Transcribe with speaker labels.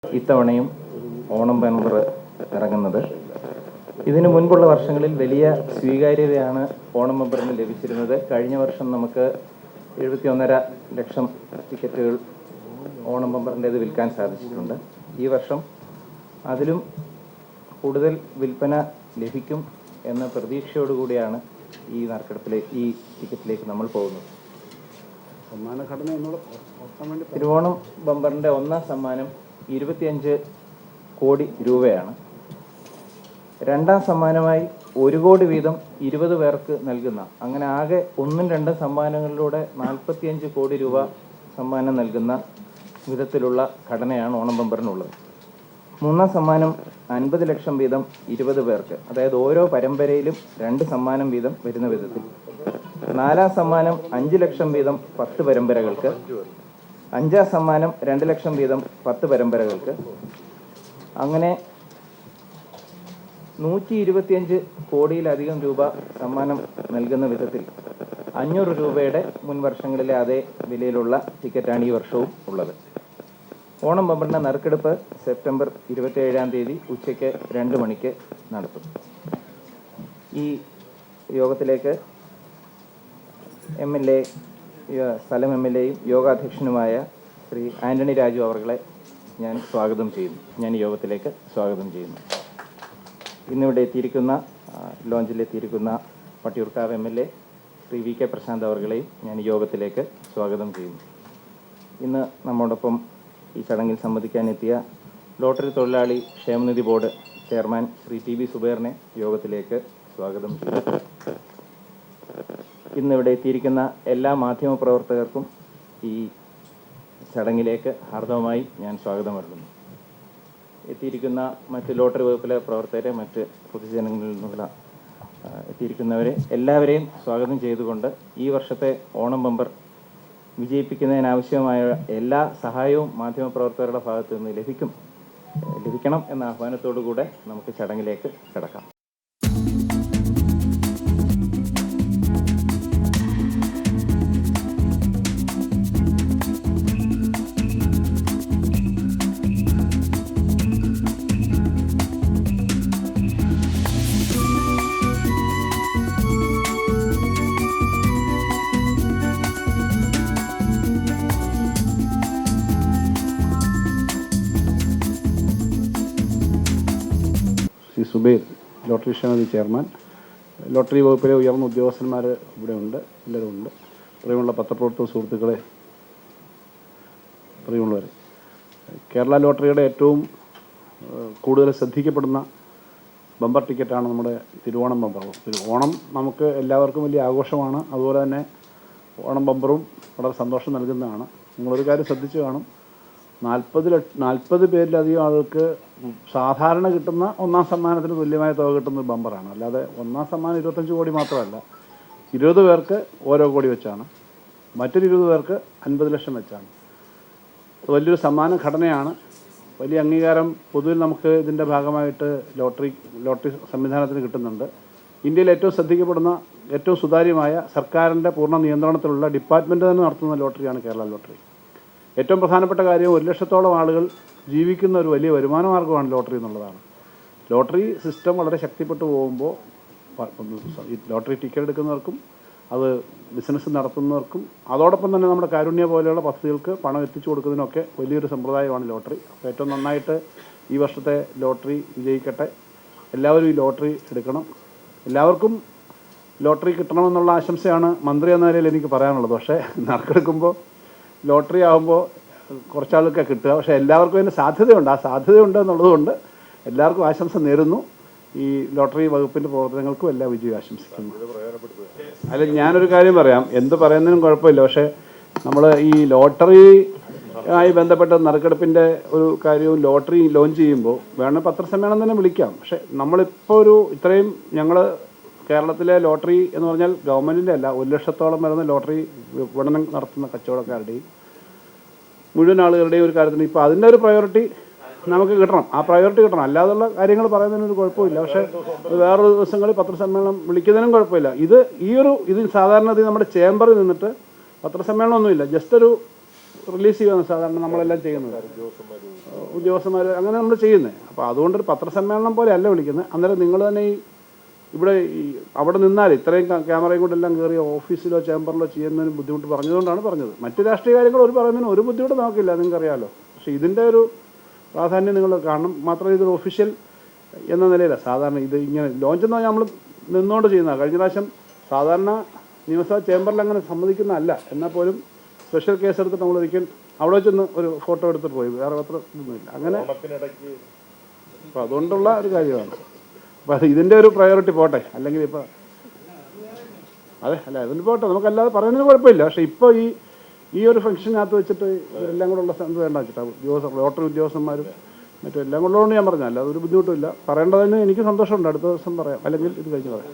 Speaker 1: ഇത്തവണയും ഓണം ബമ്പർ ഇറങ്ങുന്നത്. ഇതിനു മുൻപുള്ള വർഷങ്ങളിൽ വലിയ സ്വീകാര്യതയാണ് ഓണം ബമ്പറിന് ലഭിച്ചിരുന്നത്. കഴിഞ്ഞ വർഷം നമുക്ക് 71.5 ലക്ഷം ടിക്കറ്റുകൾ ഓണം ബമ്പറിൻ്റേത് വിൽക്കാൻ സാധിച്ചിട്ടുണ്ട്. ഈ വർഷം അതിലും കൂടുതൽ വിൽപ്പന ലഭിക്കും എന്ന പ്രതീക്ഷയോടുകൂടിയാണ് ഈ ടിക്കറ്റിലേക്ക് നമ്മൾ പോകുന്നത്. തിരുവോണം ബമ്പറിൻ്റെ ഒന്നാം സമ്മാനം 25 കോടി രൂപയാണ്. രണ്ടാം സമ്മാനമായി 1 കോടി വീതം 20 പേർക്ക് നൽകുന്ന, അങ്ങനെ ആകെ 1ഉം 2ഉം സമ്മാനങ്ങളിലൂടെ 45 കോടി രൂപ സമ്മാനം നൽകുന്ന വിധത്തിലുള്ള ഘടനയാണ് ഓണം ബമ്പറിനുള്ളത്. മൂന്നാം സമ്മാനം 50 ലക്ഷം വീതം 20 പേർക്ക്, അതായത് ഓരോ പരമ്പരയിലും 2 സമ്മാനം വീതം വരുന്ന വിധത്തിൽ. നാലാം സമ്മാനം 5 ലക്ഷം വീതം 10 പരമ്പരകൾക്ക്. അഞ്ചാം സമ്മാനം 2 ലക്ഷം വീതം 10 പരമ്പരകൾക്ക്. അങ്ങനെ 125 കോടിയിലധികം രൂപ സമ്മാനം നൽകുന്ന വിധത്തിൽ 500 രൂപയുടെ മുൻ വർഷങ്ങളിലെ അതേ വിലയിലുള്ള ടിക്കറ്റാണ് ഈ വർഷവും ഉള്ളത്. ഓണം ബമ്പറിൻ്റെ നറുക്കെടുപ്പ് സെപ്റ്റംബർ 27-ാം തീയതി ഉച്ചയ്ക്ക് 2 മണിക്ക് നടത്തും. ഈ യോഗത്തിലേക്ക് സ്ഥലം എം.എൽ.എയും യോഗാധ്യക്ഷനുമായ ശ്രീ ആൻ്റണി രാജു അവர்களെ ഞാൻ ഈ യോഗത്തിലേക്ക് സ്വാഗതം ചെയ്യുന്നു. ഇന്നിവിടെ എത്തിയിരിക്കുന്ന ലോഞ്ചിലെത്തിയിരിക്കുന്ന വട്ടിയൂർക്കാവ് എം.എൽ.എ ശ്രീ വി.കെ. പ്രശാന്ത് അവர்களെയും ഞാൻ ഈ യോഗത്തിലേക്ക് സ്വാഗതം ചെയ്യുന്നു. ഇന്ന് നമ്മോടൊപ്പം ഈ ചടങ്ങിൽ സംബന്ധിക്കാനെത്തിയ ലോട്ടറി തൊഴിലാളി ക്ഷേമനിധി ബോർഡ് ചെയർമാൻ ശ്രീ ടി.ബി. സുബൈറിനെ യോഗത്തിലേക്ക് സ്വാഗതം ചെയ്യുന്നു. ഇന്നിവിടെ എത്തിയിരിക്കുന്ന എല്ലാ മാധ്യമപ്രവർത്തകർക്കും ഈ ചടങ്ങിലേക്ക് ഹാർദവമായി ഞാൻ സ്വാഗതം നൽകുന്നു. എത്തിയിരിക്കുന്ന മറ്റ് ലോട്ടറി വകുപ്പിലെ പ്രവർത്തകരെ, മറ്റ് പൊതുജനങ്ങളിൽ നിന്നുള്ള എത്തിയിരിക്കുന്നവരെ എല്ലാവരെയും സ്വാഗതം ചെയ്തുകൊണ്ട് ഈ വർഷത്തെ ഓണം ബമ്പർ വിജയിപ്പിക്കുന്നതിനാവശ്യമായ എല്ലാ സഹായവും മാധ്യമപ്രവർത്തകരുടെ ഭാഗത്തു നിന്ന് ലഭിക്കണം എന്ന ആഹ്വാനത്തോടു കൂടെ നമുക്ക് ചടങ്ങിലേക്ക് കടക്കാം.
Speaker 2: ശ്രീ സുബൈർ, ലോട്ടറി ക്ഷേമനിധി ചെയർമാൻ, ലോട്ടറി വകുപ്പിലെ ഉയർന്ന ഉദ്യോഗസ്ഥന്മാർ ഇവിടെ ഉണ്ട്, എല്ലാവരും ഉണ്ട്. പ്രിയമുള്ള പത്രപ്രവർത്തക സുഹൃത്തുക്കളെ, പ്രിയമുള്ളവരെ, കേരള ലോട്ടറിയുടെ ഏറ്റവും കൂടുതൽ ശ്രദ്ധിക്കപ്പെടുന്ന ബമ്പർ ടിക്കറ്റാണ് നമ്മുടെ തിരുവോണം ബമ്പർ. ഓണം നമുക്ക് എല്ലാവർക്കും വലിയ ആഘോഷമാണ്. അതുപോലെ തന്നെ ഓണം ബമ്പറും വളരെ സന്തോഷം നൽകുന്നതാണ്. നിങ്ങളൊരു കാര്യം ശ്രദ്ധിച്ചു കാണും, 40 പേരിലധികം ആളുകൾക്ക് സാധാരണ കിട്ടുന്ന ഒന്നാം സമ്മാനത്തിന് തുല്യമായ തുക കിട്ടുന്ന ബമ്പറാണ്. അല്ലാതെ ഒന്നാം സമ്മാനം 25 കോടി മാത്രമല്ല, 20 പേർക്ക് ഓരോ കോടി വെച്ചാണ്, മറ്റൊരു 20 പേർക്ക് 50 ലക്ഷം വെച്ചാണ്. വലിയൊരു സമ്മാന ഘടനയാണ്. വലിയ അംഗീകാരം പൊതുവിൽ നമുക്ക് ഇതിൻ്റെ ഭാഗമായിട്ട് ലോട്ടറി സംവിധാനത്തിന് കിട്ടുന്നുണ്ട്. ഇന്ത്യയിൽ ഏറ്റവും ശ്രദ്ധിക്കപ്പെടുന്ന, ഏറ്റവും സുതാര്യമായ, സർക്കാരിൻ്റെ പൂർണ്ണ നിയന്ത്രണത്തിലുള്ള ഡിപ്പാർട്ട്മെൻറ്റ് തന്നെ നടത്തുന്ന ലോട്ടറിയാണ് കേരള ലോട്ടറി. ഏറ്റവും പ്രധാനപ്പെട്ട കാര്യം 1 ലക്ഷത്തോളം ആളുകൾ ജീവിക്കുന്ന ഒരു വലിയ വരുമാന മാർഗ്ഗമാണ് ലോട്ടറി എന്നുള്ളതാണ്. ലോട്ടറി സിസ്റ്റം വളരെ ശക്തിപ്പെട്ടു പോകുമ്പോൾ ഈ ലോട്ടറി ടിക്കറ്റ് എടുക്കുന്നവർക്കും അത് ബിസിനസ് നടത്തുന്നവർക്കും അതോടൊപ്പം തന്നെ നമ്മുടെ കാരുണ്യ പോലെയുള്ള പദ്ധതികൾക്ക് പണം എത്തിച്ചു കൊടുക്കുന്നതിനൊക്കെ വലിയൊരു സമ്പ്രദായമാണ് ലോട്ടറി. അപ്പോൾ ഏറ്റവും നന്നായിട്ട് ഈ വർഷത്തെ ലോട്ടറി വിജയിക്കട്ടെ. എല്ലാവരും ഈ ലോട്ടറി എടുക്കണം. എല്ലാവർക്കും ലോട്ടറി കിട്ടണമെന്നുള്ള ആശംസയാണ് മന്ത്രി എന്ന നിലയിൽ എനിക്ക് പറയാനുള്ളത്. പക്ഷേ നറുക്കെടുക്കുമ്പോൾ ലോട്ടറി ആകുമ്പോൾ കുറച്ചാൾക്കൊക്കെ കിട്ടുക, പക്ഷേ എല്ലാവർക്കും അതിന് സാധ്യതയുണ്ട്. ആ സാധ്യതയുണ്ട് എന്നുള്ളതുകൊണ്ട് എല്ലാവർക്കും ആശംസ നേരുന്നു. ഈ ലോട്ടറി വകുപ്പിൻ്റെ പ്രവർത്തനങ്ങൾക്കും എല്ലാ വിജയവും ആശംസിക്കുന്നു. അതിൽ ഞാനൊരു കാര്യം പറയാം, എന്ത് പറയുന്നതിനും കുഴപ്പമില്ല. പക്ഷേ നമ്മൾ ഈ ലോട്ടറി ആയി ബന്ധപ്പെട്ട നറുക്കെടുപ്പിൻ്റെ ഒരു കാര്യവും ലോട്ടറി ലോഞ്ച് ചെയ്യുമ്പോൾ വേണമെങ്കിൽ പത്രസമ്മേളനം തന്നെ വിളിക്കാം. പക്ഷേ നമ്മളിപ്പോൾ ഇത്രയും ഞങ്ങൾ കേരളത്തിലെ ലോട്ടറി എന്ന് പറഞ്ഞാൽ ഗവൺമെൻറ്റിൻ്റെ അല്ല, 1 ലക്ഷത്തോളം വരുന്ന ലോട്ടറി വിപണനം നടത്തുന്ന കച്ചവടക്കാരുടെയും മുഴുവൻ ആളുകളുടെയും ഒരു കാര്യത്തിന് ഇപ്പോൾ അതിൻ്റെ ഒരു പ്രയോറിറ്റി നമുക്ക് കിട്ടണം. ആ പ്രയോറിറ്റി കിട്ടണം. അല്ലാതുള്ള കാര്യങ്ങൾ പറയുന്നതിനൊരു കുഴപ്പമില്ല. പക്ഷേ വേറൊരു ദിവസങ്ങളിൽ പത്രസമ്മേളനം വിളിക്കുന്നതിനും കുഴപ്പമില്ല. ഇത് സാധാരണ നമ്മുടെ ചേംബറിൽ നിന്നിട്ട് പത്രസമ്മേളനമൊന്നുമില്ല, ജസ്റ്റ് ഒരു റിലീസ് ചെയ്യുകയാണ് സാധാരണ നമ്മളെല്ലാം ചെയ്യുന്നത്, ഉദ്യോഗസ്ഥന്മാർ അങ്ങനെ നമ്മൾ ചെയ്യുന്നത്. അപ്പോൾ അതുകൊണ്ടൊരു പത്രസമ്മേളനം പോലെ അല്ല വിളിക്കുന്നത്. അന്നേരം നിങ്ങൾ തന്നെ ഇവിടെ അവിടെ നിന്നാൽ ഇത്രയും ക്യാമറയും കൊണ്ടെല്ലാം കയറി ഓഫീസിലോ ചേംബറിലോ ചെയ്യുന്നതിന് ബുദ്ധിമുട്ട് പറഞ്ഞതുകൊണ്ടാണ് പറഞ്ഞത്. മറ്റ് രാഷ്ട്രീയ കാര്യങ്ങൾ പറയുന്നതിന് ഒരു ബുദ്ധിമുട്ട് നമുക്കില്ല, നിങ്ങൾക്കറിയാമല്ലോ. പക്ഷേ ഇതിൻ്റെ ഒരു പ്രാധാന്യം നിങ്ങൾ കാണണം. മാത്രമല്ല ഇതൊരു ഒഫീഷ്യൽ എന്ന നിലയിലാണ് സാധാരണ ഇത് ഇങ്ങനെ ലോഞ്ച് എന്ന് പറഞ്ഞാൽ നമ്മൾ നിന്നുകൊണ്ട് ചെയ്യുന്നതാണ്. കഴിഞ്ഞ പ്രാവശ്യം സാധാരണ നിയമസഭാ ചേംബറിൽ അങ്ങനെ സമ്മതിക്കുന്നതല്ല, എന്നാൽ പോലും സ്പെഷ്യൽ കേസ് എടുത്തിട്ട് നമ്മൾ ഒരിക്കൽ അവിടെ വെച്ചൊന്ന് ഒരു ഫോട്ടോ എടുത്തിട്ട് പോയി, വേറെ പത്ര ഒന്നുമില്ല അങ്ങനെ. അപ്പോൾ അതുകൊണ്ടുള്ള ഒരു കാര്യമാണ്. അപ്പോൾ അത് ഇതിൻ്റെ ഒരു പ്രയോറിറ്റി പോട്ടെ, അല്ലെങ്കിൽ ഇപ്പോൾ അതെ അല്ല അതിന് പോട്ടെ, നമുക്കല്ലാതെ പറയുന്നതിന് കുഴപ്പമില്ല. പക്ഷേ ഇപ്പോൾ ഈ ഒരു ഫംഗ്ഷനകത്ത് വെച്ചിട്ട് ഇവരെല്ലാം കൂടെ ഉള്ള സ്ഥലത്ത് വേണ്ട വെച്ചിട്ടാണ് ലോട്ടറി ഉദ്യോഗസ്ഥന്മാരും മറ്റും എല്ലാം കൊണ്ടുകൊണ്ട് ഞാൻ പറഞ്ഞു. അല്ലാതെ ഒരു ബുദ്ധിമുട്ടുമില്ല. പറയേണ്ടതിന് എനിക്ക് സന്തോഷമുണ്ട്. അടുത്ത ദിവസം പറയാം, അല്ലെങ്കിൽ ഇത് കഴിഞ്ഞ് പറയാം.